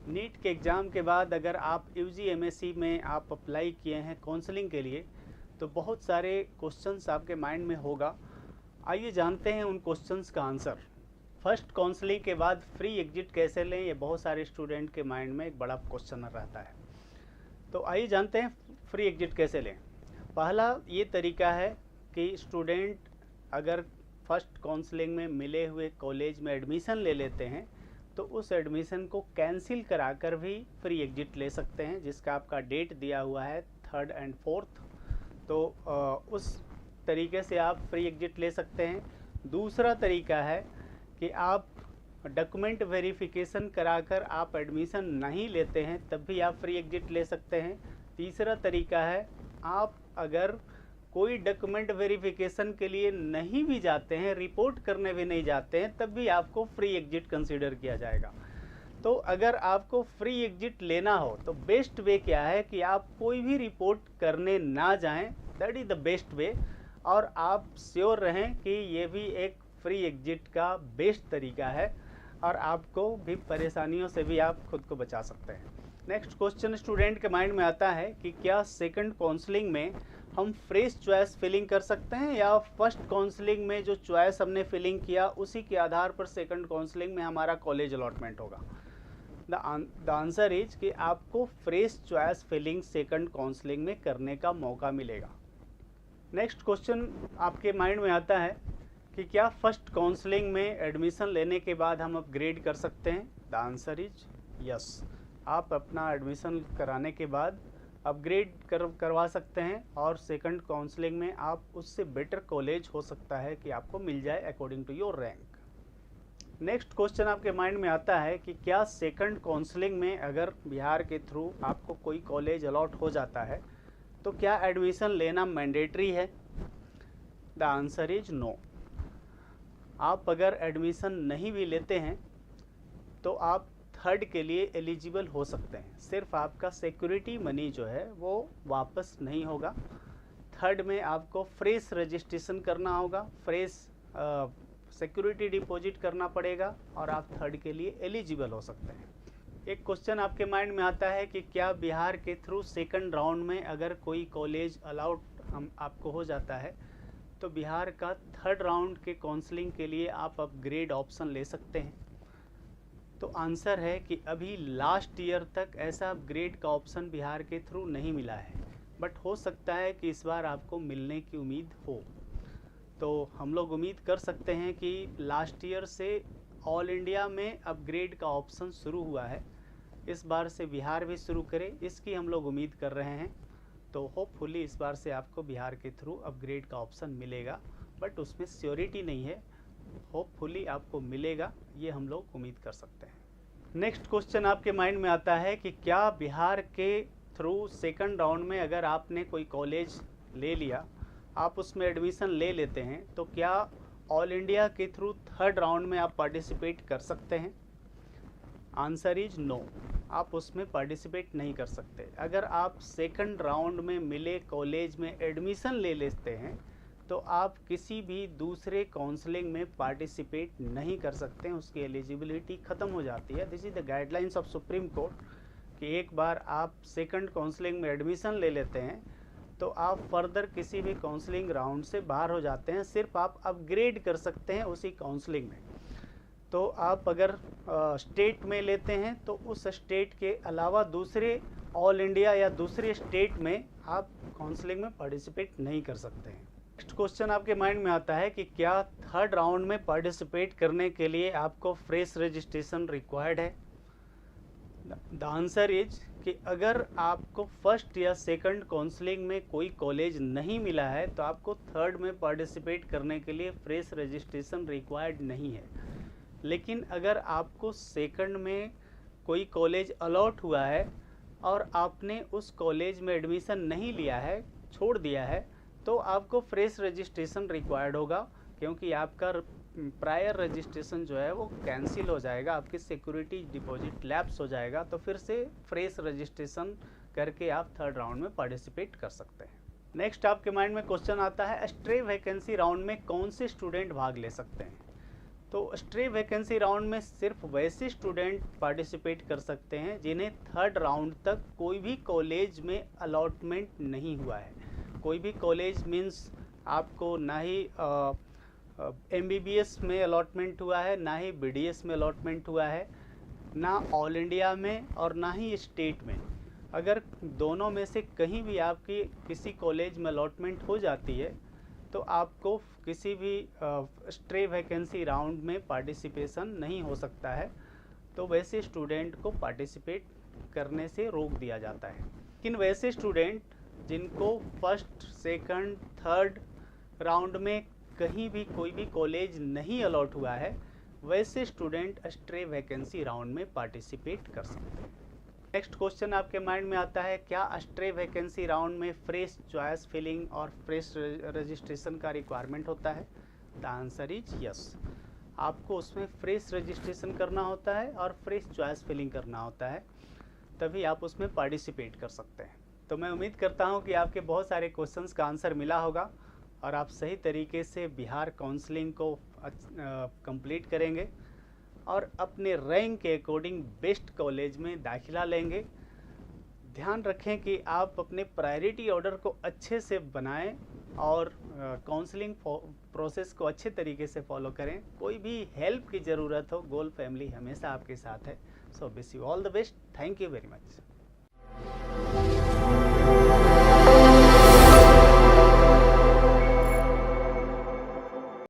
NEET के exam के बाद अगर आप यूजी एमएससी में आप अप्लाई किए हैं काउंसलिंग के लिए, तो बहुत सारे क्वेश्चंस आपके माइंड में होगा। आइए जानते हैं उन क्वेश्चंस का आंसर। फर्स्ट काउंसलिंग के बाद फ्री एग्जिट कैसे लें, ये बहुत सारे स्टूडेंट के माइंड में एक बड़ा क्वेश्चन रहता है। तो आइए जानते हैं फ्री एग्जिट कैसे लें। पहला ये तरीका है कि स्टूडेंट अगर फर्स्ट काउंसलिंग में मिले हुए कॉलेज में एडमिशन ले लेते हैं, तो उस एडमिशन को कैंसिल कराकर भी फ्री एग्जिट ले सकते हैं, जिसका आपका डेट दिया हुआ है 3rd and 4th। तो उस तरीके से आप फ्री एग्जिट ले सकते हैं। दूसरा तरीका है कि आप डॉक्यूमेंट वेरिफिकेशन कराकर आप एडमिशन नहीं लेते हैं, तब भी आप फ्री एग्जिट ले सकते हैं। तीसरा तरीका है, आप अगर कोई डॉक्यूमेंट वेरिफिकेशन के लिए नहीं भी जाते हैं, रिपोर्ट करने भी नहीं जाते हैं, तब भी आपको फ्री एग्जिट कंसीडर किया जाएगा। तो अगर आपको फ्री एग्जिट लेना हो तो बेस्ट वे क्या है कि आप कोई भी रिपोर्ट करने ना जाएं, that is the best way. और आप श्योर रहें कि ये भी एक फ्री एग्जिट का बेस्ट तरीका है और आपको भी परेशानियों से भी आप खुद को बचा सकते हैं। नेक्स्ट क्वेश्चन स्टूडेंट के माइंड में आता है कि क्या सेकंड काउंसलिंग में हम फ्रेश चॉइस फिलिंग कर सकते हैं, या फर्स्ट काउंसलिंग में जो चॉइस हमने फिलिंग किया उसी के आधार पर सेकंड काउंसलिंग में हमारा कॉलेज अलॉटमेंट होगा। द आंसर इज कि आपको fresh choice filling second counselling में करने का मौका मिलेगा। नेक्स्ट क्वेश्चन आपके माइंड में आता है कि क्या फर्स्ट काउंसलिंग में एडमिशन लेने के बाद हम अपग्रेड कर सकते हैं। The answer is yes. आप अपना एडमिशन कराने के बाद अपग्रेड करवा सकते हैं और सेकंड काउंसलिंग में आप उससे बेटर कॉलेज हो सकता है कि आपको मिल जाए according to your rank. Next question आपके माइंड में आता है कि क्या सेकंड काउंसलिंग में अगर बिहार के थ्रू आपको कोई कॉलेज अलॉट हो जाता है तो क्या एडमिशन लेना मैंडेटरी है। The answer is no. आप अगर एडमिशन नहीं भी लेते हैं तो आप थर्ड के लिए एलिजिबल हो सकते हैं, सिर्फ आपका सिक्योरिटी मनी जो है वो वापस नहीं होगा। थर्ड में आपको फ्रेश रजिस्ट्रेशन करना होगा, फ्रेश सिक्योरिटी डिपॉजिट करना पड़ेगा और आप थर्ड के लिए एलिजिबल हो सकते हैं। एक क्वेश्चन आपके माइंड में आता है कि क्या बिहार के थ्रू सेकंड राउंड में अगर कोई कॉलेज अलाउड हम आपको हो जाता है तो बिहार का थर्ड राउंड के काउंसलिंग के लिए आप अपग्रेड ऑप्शन ले सकते हैं। तो आंसर है कि अभी लास्ट ईयर तक ऐसा अपग्रेड का ऑप्शन बिहार के थ्रू नहीं मिला है, बट हो सकता है कि इस बार आपको मिलने की उम्मीद हो। तो हम लोग उम्मीद कर सकते हैं कि लास्ट ईयर से ऑल इंडिया में अपग्रेड का ऑप्शन शुरू हुआ है, इस बार से बिहार भी शुरू करे, इसकी हम लोग उम्मीद कर रहे हैं। तो होपफुली इस बार से आपको बिहार के थ्रू अपग्रेड का ऑप्शन मिलेगा, बट उसमें श्योरिटी नहीं है। होपफुली आपको मिलेगा, ये हम लोग उम्मीद कर सकते हैं। नेक्स्ट क्वेश्चन आपके माइंड में आता है कि क्या बिहार के थ्रू सेकंड राउंड में अगर आपने कोई कॉलेज ले लिया, आप उसमें एडमिशन ले लेते हैं, तो क्या ऑल इंडिया के थ्रू थर्ड राउंड में आप पार्टिसिपेट कर सकते हैं। Answer is no. आप उसमें पार्टिसिपेट नहीं कर सकते। अगर आप सेकंड राउंड में मिले कॉलेज में एडमिशन ले लेते हैं तो आप किसी भी दूसरे काउंसलिंग में पार्टिसिपेट नहीं कर सकते हैं, उसकी एलिजिबिलिटी ख़त्म हो जाती है। This is the guidelines of supreme court कि एक बार आप सेकंड काउंसलिंग में एडमिशन ले लेते हैं तो आप फर्दर किसी भी काउंसलिंग राउंड से बाहर हो जाते हैं, सिर्फ आप अपग्रेड कर सकते हैं उसी काउंसलिंग में। तो आप अगर स्टेट में लेते हैं तो उस स्टेट के अलावा दूसरे ऑल इंडिया या दूसरे स्टेट में आप काउंसलिंग में पार्टिसिपेट नहीं कर सकते हैं। नेक्स्ट क्वेश्चन आपके माइंड में आता है कि क्या थर्ड राउंड में पार्टिसिपेट करने के लिए आपको फ्रेश रजिस्ट्रेशन रिक्वायर्ड है। द आंसर इज कि अगर आपको फर्स्ट या सेकंड काउंसलिंग में कोई कॉलेज नहीं मिला है तो आपको थर्ड में पार्टिसिपेट करने के लिए फ्रेश रजिस्ट्रेशन रिक्वायर्ड नहीं है। लेकिन अगर आपको सेकंड में कोई कॉलेज अलॉट हुआ है और आपने उस कॉलेज में एडमिशन नहीं लिया है, छोड़ दिया है, तो आपको फ्रेश रजिस्ट्रेशन रिक्वायर्ड होगा, क्योंकि आपका प्रायर रजिस्ट्रेशन जो है वो कैंसिल हो जाएगा, आपकी सिक्योरिटी डिपॉजिट लैप्स हो जाएगा। तो फिर से फ्रेश रजिस्ट्रेशन करके आप थर्ड राउंड में पार्टिसिपेट कर सकते हैं। नेक्स्ट आपके माइंड में क्वेश्चन आता है, स्ट्रे वैकेंसी राउंड में कौन से स्टूडेंट भाग ले सकते हैं। तो स्ट्रे वैकेंसी राउंड में सिर्फ वैसे स्टूडेंट पार्टिसिपेट कर सकते हैं जिन्हें थर्ड राउंड तक कोई भी कॉलेज में अलॉटमेंट नहीं हुआ है। कोई भी कॉलेज मीन्स आपको ना ही MBBS में अलॉटमेंट हुआ है, ना ही BDS में अलॉटमेंट हुआ है, ना ऑल इंडिया में और ना ही स्टेट में। अगर दोनों में से कहीं भी आपकी किसी कॉलेज में अलॉटमेंट हो जाती है तो आपको किसी भी स्ट्रे वैकेंसी राउंड में पार्टिसिपेशन नहीं हो सकता है। तो वैसे स्टूडेंट को पार्टिसिपेट करने से रोक दिया जाता है। लेकिन वैसे स्टूडेंट जिनको फर्स्ट, सेकंड, थर्ड राउंड में कहीं भी कोई भी कॉलेज नहीं अलॉट हुआ है, वैसे स्टूडेंट स्ट्रे वैकेंसी राउंड में पार्टिसिपेट कर सकते हैं। नेक्स्ट क्वेश्चन आपके माइंड में आता है, क्या स्ट्रे वैकेंसी राउंड में फ्रेश चॉइस फिलिंग और फ्रेश रजिस्ट्रेशन का रिक्वायरमेंट होता है? The answer is yes. आपको उसमें फ्रेश रजिस्ट्रेशन करना होता है और फ्रेश चॉइस फिलिंग करना होता है, तभी आप उसमें पार्टिसिपेट कर सकते हैं। तो मैं उम्मीद करता हूं कि आपके बहुत सारे क्वेश्चंस का आंसर मिला होगा और आप सही तरीके से बिहार काउंसलिंग को कंप्लीट करेंगे और अपने रैंक के अकॉर्डिंग बेस्ट कॉलेज में दाखिला लेंगे। ध्यान रखें कि आप अपने प्रायोरिटी ऑर्डर को अच्छे से बनाएं और काउंसलिंग प्रोसेस को अच्छे तरीके से फॉलो करें। कोई भी हेल्प की ज़रूरत हो, गोल फैमिली हमेशा आपके साथ है। So wish you all the best. Thank you very much.